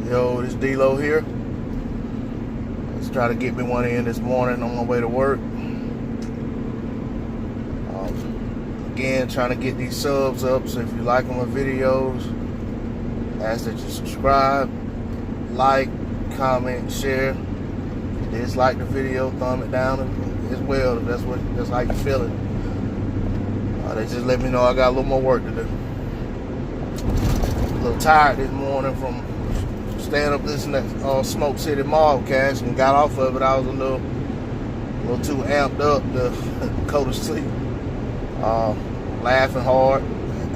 Yo, this D-Lo here. Let's try to get me one in this morning on my way to work. Again, trying to get these subs up, so if you like my videos, ask that you subscribe, like, comment, share. If you dislike the video, thumb it down as well, if that's how you feel it. They just let me know I got a little more work to do. A little tired this morning from staying up listening to Smoke City Mobcast, and got off of it. I was a little too amped up to go to sleep. Laughing hard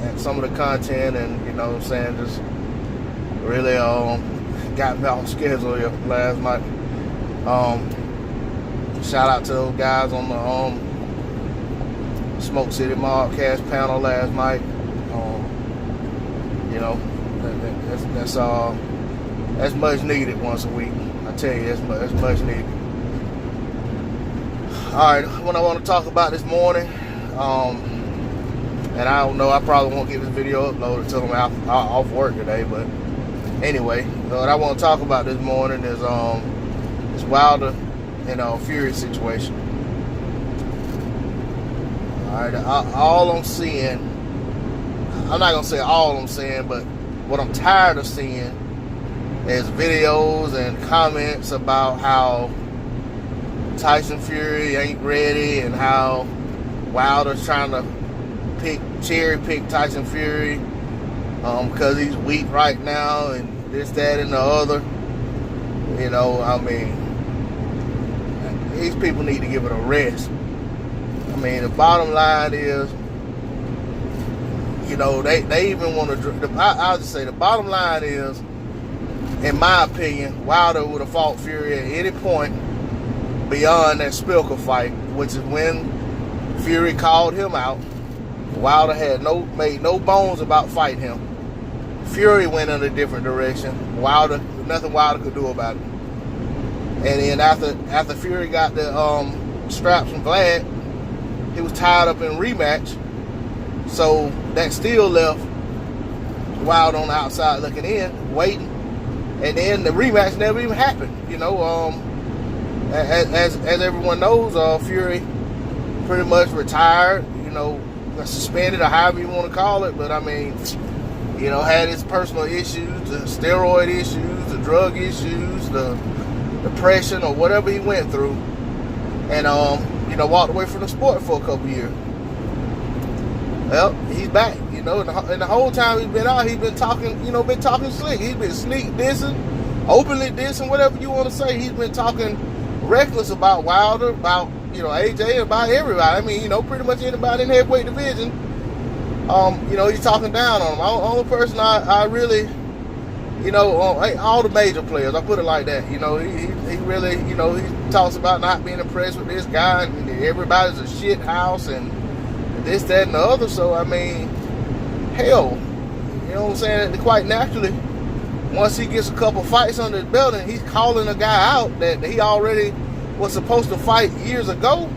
at some of the content, and you know what I'm saying, just really got me off schedule last night. Shout out to those guys on the Smoke City Mobcast panel last night. You know, that's much needed once a week. I tell you, that's much needed. All right, what I want to talk about this morning, and I don't know, I probably won't get this video uploaded until I'm off work today, but anyway, what I want to talk about this morning is this Wilder and Fury situation. All right, all I'm seeing, I'm not gonna say all I'm seeing, but what I'm tired of seeing is videos and comments about how Tyson Fury ain't ready and how Wilder's trying to cherry pick Tyson Fury because he's weak right now and this, that, and the other. You know, I mean, these people need to give it a rest. I mean, the bottom line is, you know, they even want to. I'll just say the bottom line is, in my opinion, Wilder would have fought Fury at any point beyond that Spilker fight, which is when Fury called him out. Wilder made no bones about fighting him. Fury went in a different direction. Nothing Wilder could do about it. And then after Fury got the straps from Vlad, he was tied up in a rematch. So that still left Wilder on the outside looking in, waiting. And then the rematch never even happened. You know, as everyone knows, Fury pretty much retired, you know, suspended or however you want to call it. But I mean, you know, had his personal issues, the steroid issues, the drug issues, the depression or whatever he went through, and you know, walked away from the sport for a couple years. Well, he's back, you know, and the whole time he's been out, he's been talking, you know, slick. He's been sneak dissing, openly dissing, whatever you want to say. He's been talking reckless about Wilder, about, you know, AJ, about everybody. I mean, you know, pretty much anybody in the heavyweight division. You know, he's talking down on them. The only person I really, you know, all the major players, I put it like that. You know, he really, you know, he talks about not being impressed with this guy, and everybody's a shit house, and this, that, and the other. So, I mean, hell, you know what I'm saying? Quite naturally, once he gets a couple fights under his belt and he's calling a guy out that he already was supposed to fight years ago,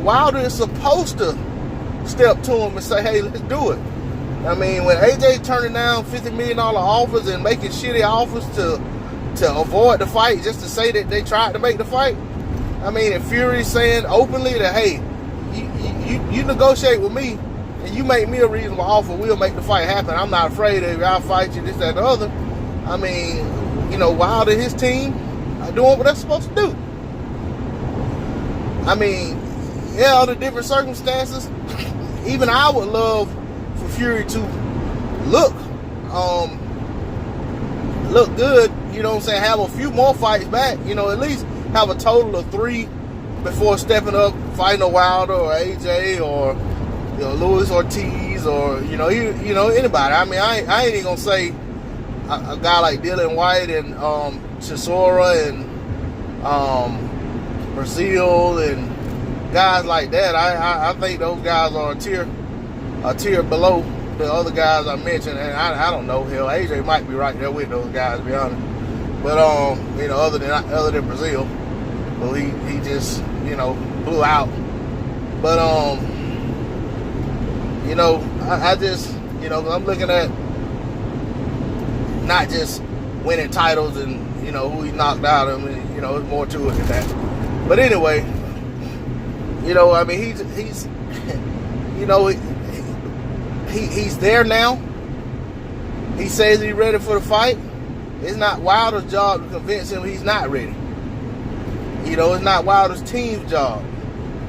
Wilder is supposed to step to him and say, hey, let's do it. I mean, when AJ turning down $50 million offers and making shitty offers to avoid the fight just to say that they tried to make the fight, I mean, if Fury's saying openly that, hey, you negotiate with me and you make me a reasonable offer, we'll make the fight happen. I'm not afraid of you. I'll fight you, this, that, and the other. I mean, you know, Wilder and his team are doing what they're supposed to do. I mean, yeah, under different circumstances, even I would love for Fury to look good, you know what I'm saying, have a few more fights back, you know, at least have a total of 3 before stepping up, fighting a Wilder or AJ or, you know, Luis Ortiz or, you know, anybody. I mean, I ain't even gonna say a guy like Dylan White and Chisora and Brazil and guys like that. I think those guys are a tier below the other guys I mentioned, and I don't know, hell, AJ might be right there with those guys, to be honest. But you know, other than Brazil, well, he just, you know, blew out. But you know, I just, you know, I'm looking at not just winning titles and, you know, who he knocked out. I mean, you know, there's more to it than that. But anyway, you know, I mean, he's you know, he's there now. He says he's ready for the fight. It's not Wilder's job to convince him he's not ready. You know, it's not Wilder's team's job.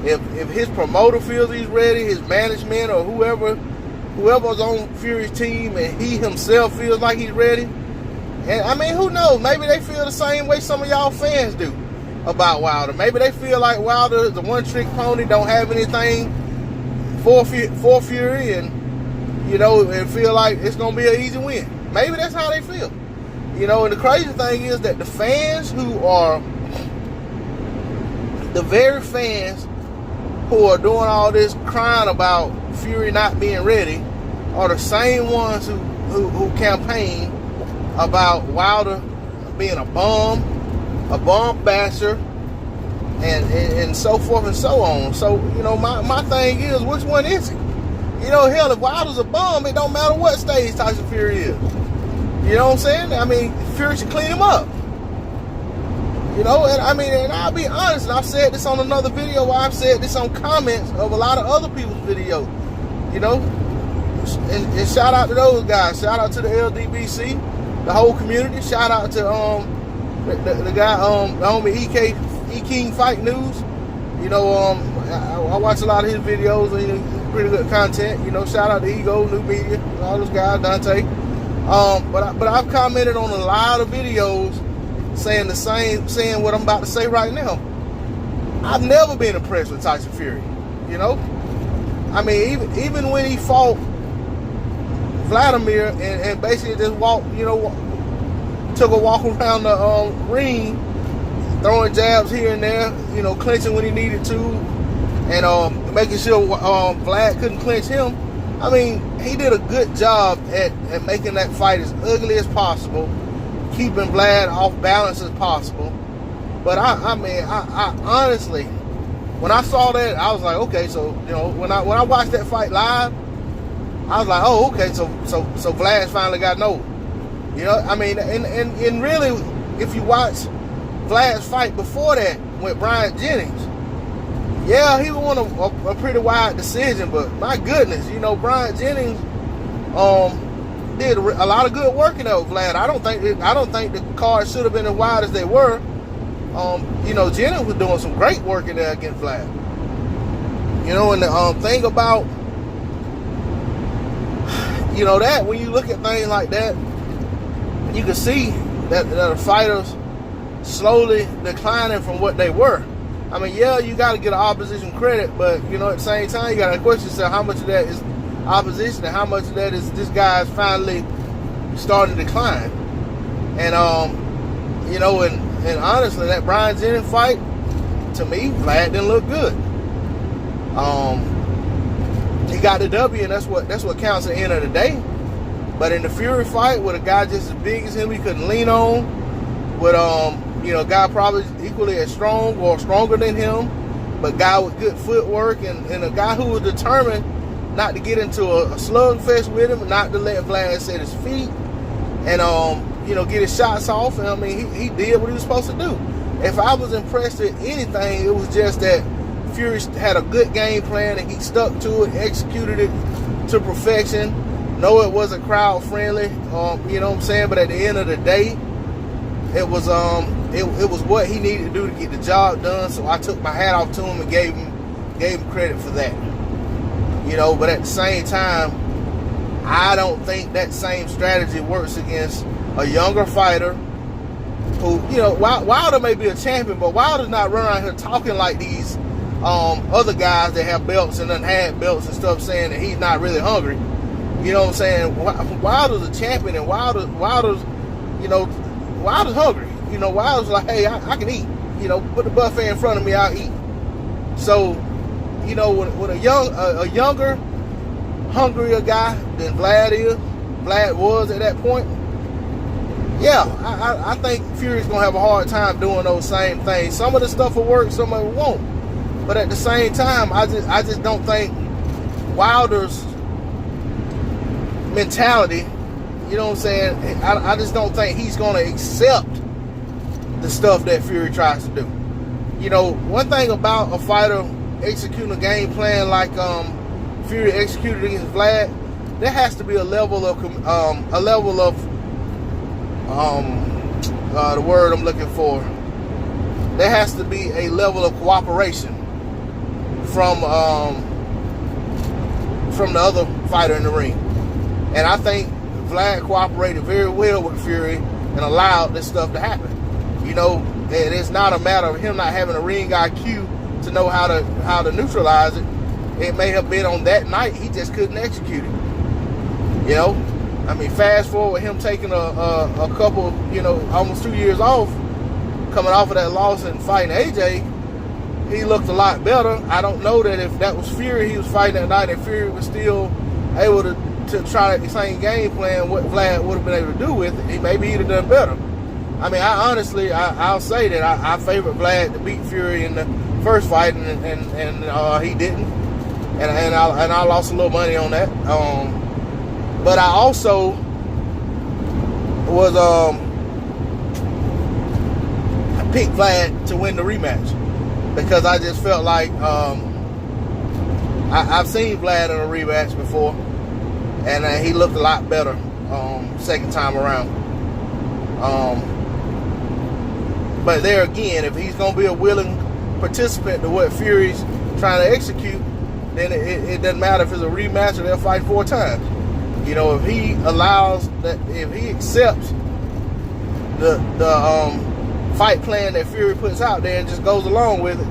If his promoter feels he's ready, his management or whoever's on Fury's team, and he himself feels like he's ready, and I mean, who knows? Maybe they feel the same way some of y'all fans do about Wilder. Maybe they feel like Wilder is a one-trick pony, don't have anything for Fury, and, you know, and feel like it's going to be an easy win. Maybe that's how they feel. You know, and the crazy thing is that the fans who are, the very fans who are doing all this crying about Fury not being ready are the same ones who campaign about Wilder being a bum basher, and so forth and so on. So, you know, my thing is, which one is it? You know, hell, if Wilder's a bum, it don't matter what stage Tyson Fury is. You know what I'm saying? I mean, Fury should clean him up. You know, and I mean, and I'll be honest, and I've said this on another video, I've said this on comments of a lot of other people's videos, you know, and shout out to those guys. Shout out to the LDBC, the whole community. Shout out to the guy, the homie E King Fight News. You know, I watch a lot of his videos, and, you know, pretty good content. You know, shout out to Ego, New Media, all those guys, Dante. But I've commented on a lot of videos saying what I'm about to say right now. I've never been impressed with Tyson Fury. You know, I mean, even when he fought Vladimir and basically just walked, you know, took a walk around the ring, throwing jabs here and there, you know, clinching when he needed to, and making sure Vlad couldn't clinch him. I mean, he did a good job at making that fight as ugly as possible, keeping Vlad off balance as possible. But I mean, I honestly, when I saw that, I was like, okay, so, you know, when I watched that fight live, I was like, oh, okay, so Vlad finally got over. You know, I mean, and really, if you watch Vlad's fight before that with Brian Jennings, yeah, he won a pretty wide decision, but my goodness, you know, Brian Jennings did a lot of good work in there with Vlad. I don't think the cards should have been as wide as they were. You know, Jennings was doing some great work in there against Vlad. You know, and the thing about, you know, that when you look at things like that, you can see that the fighters slowly declining from what they were. I mean, yeah, you got to get an opposition credit, but, you know, at the same time, you got to question yourself, how much of that is opposition and how much of that is this guy's finally starting to decline. And, you know, and honestly, that Brian Jennings fight, to me, Vlad didn't look good. He got the W, and that's what counts at the end of the day. But in the Fury fight, with a guy just as big as him, he couldn't lean on, with you know, a guy probably equally as strong or stronger than him, but guy with good footwork, and a guy who was determined not to get into a slugfest with him, not to let Vlad set his feet, and you know, get his shots off. And I mean, he did what he was supposed to do. If I was impressed with anything, it was just that Fury had a good game plan and he stuck to it, executed it to perfection. No, it wasn't crowd friendly, you know what I'm saying? But at the end of the day, it was what he needed to do to get the job done. So I took my hat off to him and gave him credit for that. You know, but at the same time, I don't think that same strategy works against a younger fighter who, you know, Wilder may be a champion, but Wilder's not running around here talking like these other guys that have belts and done had belts and stuff, saying that he's not really hungry. You know what I'm saying? Wilder's a champion, and Wilder's, you know, Wilder's hungry. You know, Wilder's like, hey, I can eat. You know, put the buffet in front of me, I'll eat. So, you know, when a younger, hungrier guy than Vlad was at that point, yeah, I think Fury's gonna have a hard time doing those same things. Some of the stuff will work, some of it won't. But at the same time, I just don't think Wilder's mentality, You know what I'm saying? I just don't think he's going to accept the stuff that Fury tries to do. You know, one thing about a fighter executing a game plan like Fury executed against Vlad, there has to be a level of the word I'm looking for. There has to be a level of cooperation from the other fighter in the ring, and I think Vlad cooperated very well with Fury and allowed this stuff to happen. You know, and it's not a matter of him not having a ring IQ to know how to neutralize it. It may have been on that night he just couldn't execute it. You know, I mean, fast forward him taking a couple, you know, almost 2 years off, coming off of that loss and fighting AJ, he looked a lot better. I don't know that if that was Fury he was fighting that night and Fury was still able to try the same game plan, what Vlad would have been able to do with it, maybe he'd have done better. I mean, I'll say that I favored Vlad to beat Fury in the first fight, and he didn't, and I lost a little money on that. But I also was I picked Vlad to win the rematch because I just felt like I've seen Vlad in a rematch before, and he looked a lot better second time around. But there again, if he's going to be a willing participant to what Fury's trying to execute, then it doesn't matter if it's a rematch or they'll fight 4 times. You know, if he allows that, if he accepts the fight plan that Fury puts out there and just goes along with it,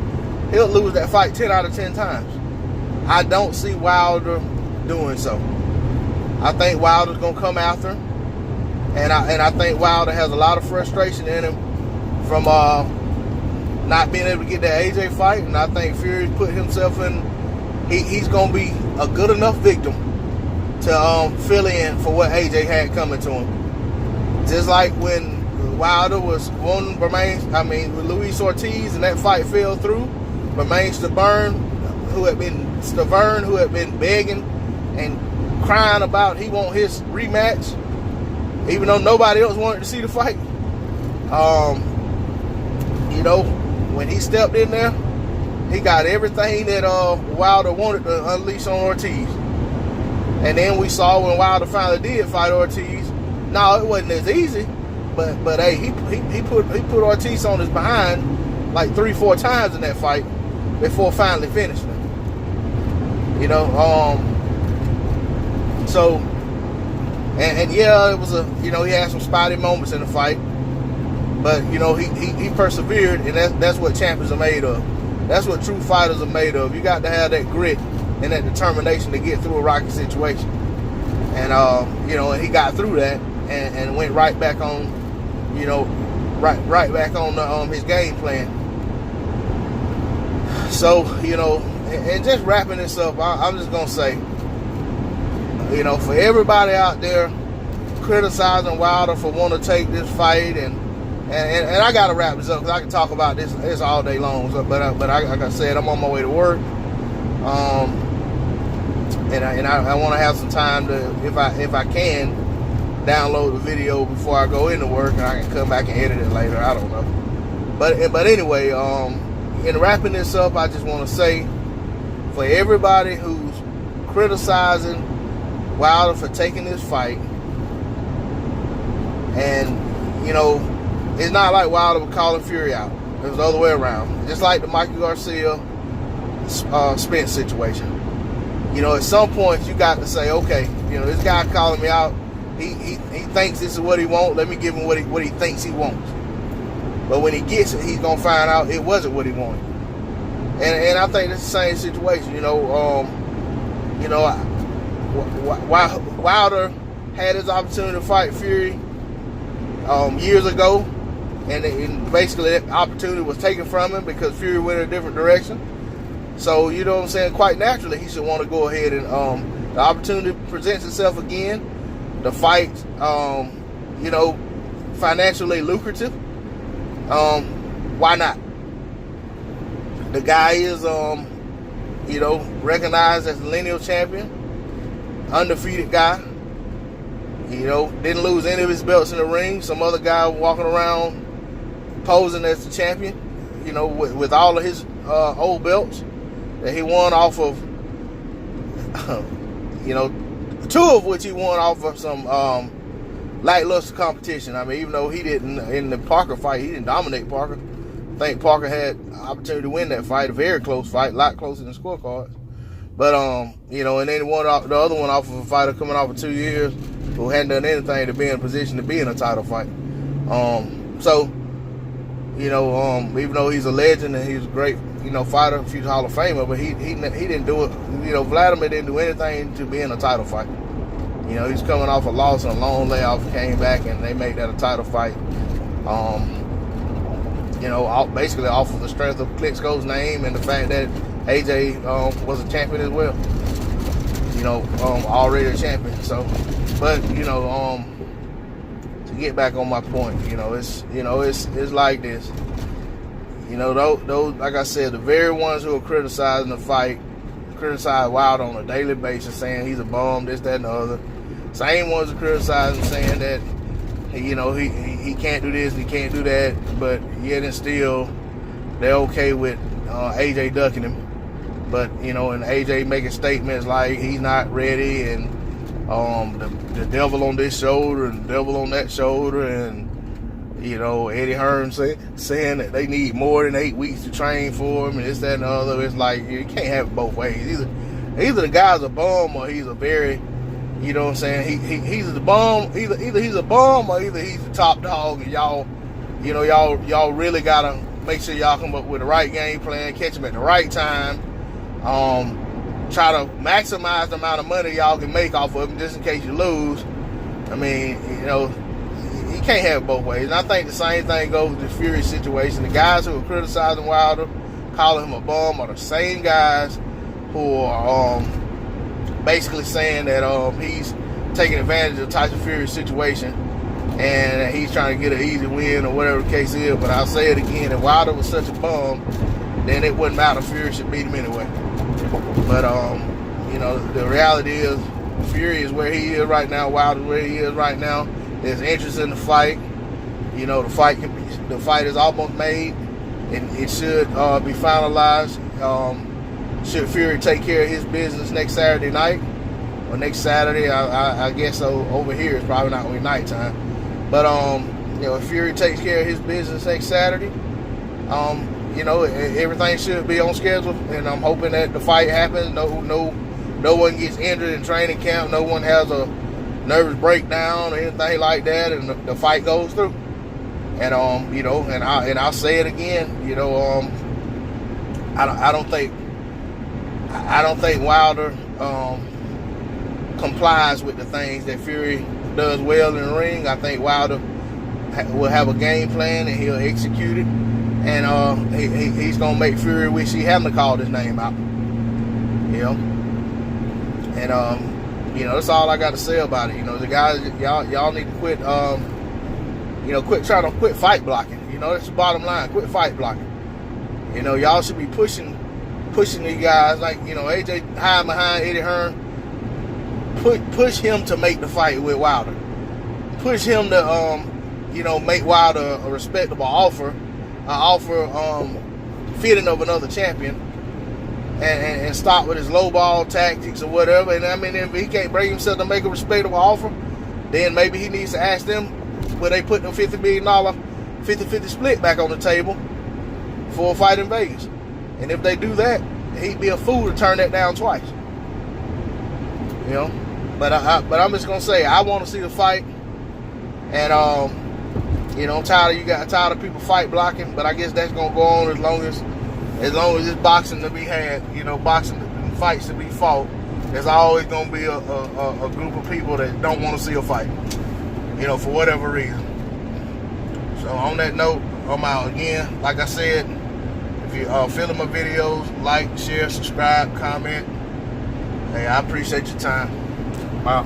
he'll lose that fight 10 out of 10 times. I don't see Wilder doing so. I think Wilder's going to come after him, and I think Wilder has a lot of frustration in him from not being able to get that AJ fight, and I think Fury put himself in. He's going to be a good enough victim to fill in for what AJ had coming to him. Just like when Wilder was wanting with Luis Ortiz, and that fight fell through. Stavern, who had been begging and crying about he want his rematch, even though nobody else wanted to see the fight. You know, when he stepped in there, he got everything that Wilder wanted to unleash on Ortiz. And then we saw when Wilder finally did fight Ortiz. No, it wasn't as easy, but hey, he put Ortiz on his behind like 3-4 times in that fight before finally finishing it. You know, so and yeah, it was he had some spotty moments in the fight. But, you know, he persevered, and that's what champions are made of. That's what true fighters are made of. You got to have that grit and that determination to get through a rocky situation. And, you know, and he got through that and went right back on, you know, right back on his game plan. So, you know, and just wrapping this up, I'm just going to say, you know, for everybody out there criticizing Wilder for wanting to take this fight, and I got to wrap this up because I can talk about this all day long. So, but like I said, I'm on my way to work. And I want to have some time to, if I can, download the video before I go into work, and I can come back and edit it later. I don't know. But anyway, in wrapping this up, I just want to say, for everybody who's criticizing Wilder for taking this fight, and, you know, it's not like Wilder was calling Fury out. It was the other way around. Just like the Mikey Garcia Spence situation. You know, at some point you got to say, okay, you know, this guy calling me out, he thinks this is what he wants. Let me give him what he thinks he wants. But when he gets it, he's gonna find out it wasn't what he wanted. And I think it's the same situation. You know, Wilder had his opportunity to fight Fury years ago, and basically that opportunity was taken from him because Fury went in a different direction. So, you know what I'm saying, quite naturally he should want to go ahead and the opportunity presents itself again. The fight, you know, financially lucrative. Why not? The guy is, you know, recognized as the lineal champion, undefeated guy. You know, didn't lose any of his belts in the ring. Some other guy walking around posing as the champion, you know, with all of his old belts that he won off of, you know, 2 of which he won off of some lackluster competition. I mean, even though he didn't, in the Parker fight, he didn't dominate Parker. I think Parker had an opportunity to win that fight, a very close fight, a lot closer than scorecards. But, you know, and then the other one off of a fighter coming off of 2 years who hadn't done anything to be in a position to be in a title fight. So, you know, even though he's a legend and he's a great, you know, fighter, future Hall of Famer, but he didn't do it. You know, Vladimir didn't do anything to be in a title fight. You know, he's coming off a loss and a long layoff, came back, and they made that a title fight. You know, basically off of the strength of Klitschko's name and the fact that AJ was a champion as well. You know, already a champion. So, but you know, to get back on my point, you know, it's like this. You know, those like I said, the very ones who are criticizing the fight, criticize Wilder on a daily basis, saying he's a bum, this, that, and the other. Same ones who criticize him, saying that, you know, he can't do this, he can't do that, but yet and still they're okay with AJ ducking him. But, you know, and AJ making statements like he's not ready, and the devil on this shoulder and the devil on that shoulder, and, you know, Eddie Hearn saying that they need more than 8 weeks to train for him, and this, that, and the other. It's like, you can't have it both ways. Either the guy's a bum or he's a very, you know what I'm saying, he's the bum, either he's a bum or either he's the top dog, and y'all really gotta make sure y'all come up with the right game plan, catch him at the right time. Try to maximize the amount of money y'all can make off of him just in case you lose. I mean, you know, you can't have it both ways. And I think the same thing goes with the Fury situation. The guys who are criticizing Wilder, calling him a bum, are the same guys who are basically saying that he's taking advantage of Tyson Fury's situation and he's trying to get an easy win or whatever the case is. But I'll say it again, if Wilder was such a bum, then it wouldn't matter. Fury should beat him anyway. But, you know, the reality is Fury is where he is right now. Wilder is where he is right now. There's interest in the fight. You know, the fight is almost made, and it should be finalized. Should Fury take care of his business next Saturday night, or next Saturday? I guess so. Over here it's probably not going to be nighttime. But, you know, if Fury takes care of his business next Saturday, you know, everything should be on schedule, and I'm hoping that the fight happens. No one gets injured in training camp. No one has a nervous breakdown or anything like that, and the fight goes through. And you know, and I'll say it again. You know, I don't think Wilder complies with the things that Fury does well in the ring. I think Wilder will have a game plan and he'll execute it. And he's gonna make Fury wish he hadn't called his name out. You know, and you know, that's all I got to say about it. You know, the guys, y'all need to quit. You know, quit fight blocking. You know, that's the bottom line. Quit fight blocking. You know, y'all should be pushing these guys, like, you know, AJ hiding behind Eddie Hearn. Push him to make the fight with Wilder. Push him to you know, make Wilder a respectable offer. Fitting of another champion, and stop with his lowball tactics or whatever. And I mean, if he can't bring himself to make a respectable offer, then maybe he needs to ask them where they put the $50 million 50-50 split back on the table for a fight in Vegas. And if they do that, he'd be a fool to turn that down twice. You know, but I'm just gonna say I want to see the fight, and you know, I'm tired of people fight blocking, but I guess that's gonna go on as long as it's boxing to be had. You know, boxing and fights to be fought. There's always gonna be a group of people that don't want to see a fight. You know, for whatever reason. So on that note, I'm out again. Like I said, if you feeling my videos, like, share, subscribe, comment. Hey, I appreciate your time. Wow.